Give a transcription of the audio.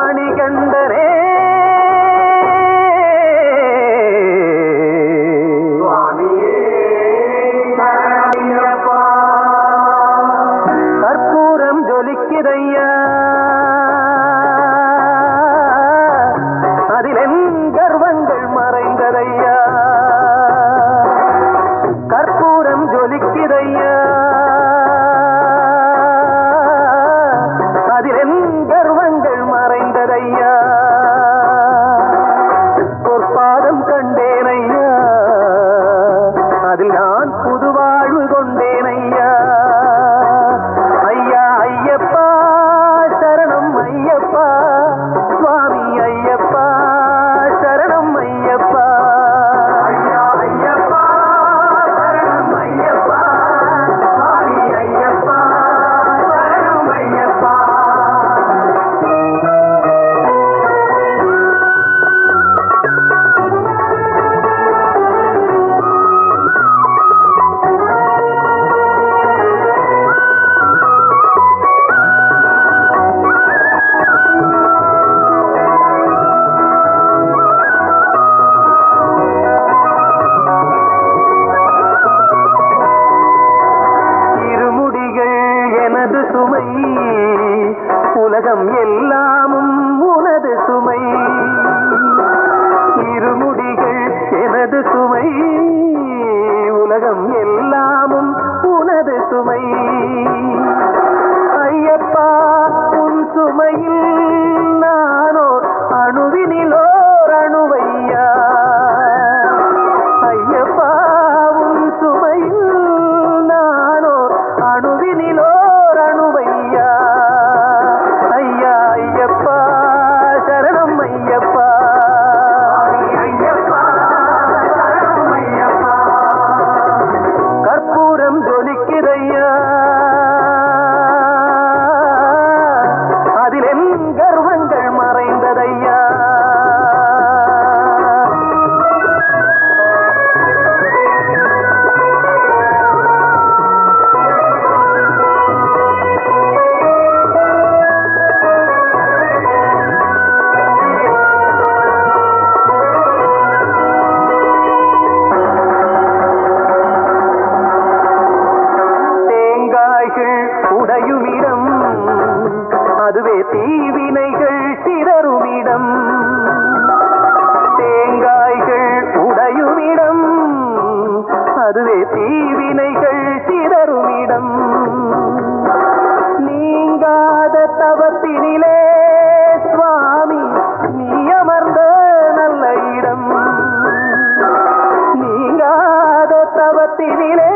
மணிகண்டனே சுவாமியே சரணமையப்பா. கற்பூரம் ஜொலிக்குதையா, அதில் என் கர்வங்கள் மறைந்ததையா. கற்பூரம் ஜொலிக்குதையா, அதில் என் கர்வங்கள் மறைந்ததையா. பொற்பாதம் கண்டேனையா, அதில் நான் புது வாழ்வு கொண்டேனையா. ஐயா ஐயப்பா சரணம் ஐயப்பா, சுவாமி ஐயப்பா சரணம் ஐயப்பா. ஐயா ஐயப்பா சரணம் ஐயப்பா, சுவாமி ஐயப்பா சரணம் ஐயப்பா. எனது சுமை உலகம் எல்லாமும் உனது சுமை. இருமுடிகள் எனது சுமை உலகம் எல்லாமும் உனது சுமை. ஐயப்பா உன் சுமையில் நானோர் அணுவினிலோர் அணுவையா. ஐயப்பா உன் சுமையில் நானோர் அணுவினிலோ அணுவையா. ஐயா ஐயப்பா சரணம் ஐயப்பா, ஐயப்பா சரணம் ஐயப்பா. கற்பூரம் ஜொலிக்குதையா, அதில் என் கர்வங்கள் மறைந்ததையா. உடையுமிடம் அதுவே தீவினைகள் சிதறுமிடம். தேங்காய்கள் உடையுமிடம் அதுவே தீவினைகள் சிதறுமிடம். நீங்காத தவத்தினிலே சுவாமி நீ அமர்ந்த நல்ல இடம். நீங்காத தவத்தினிலே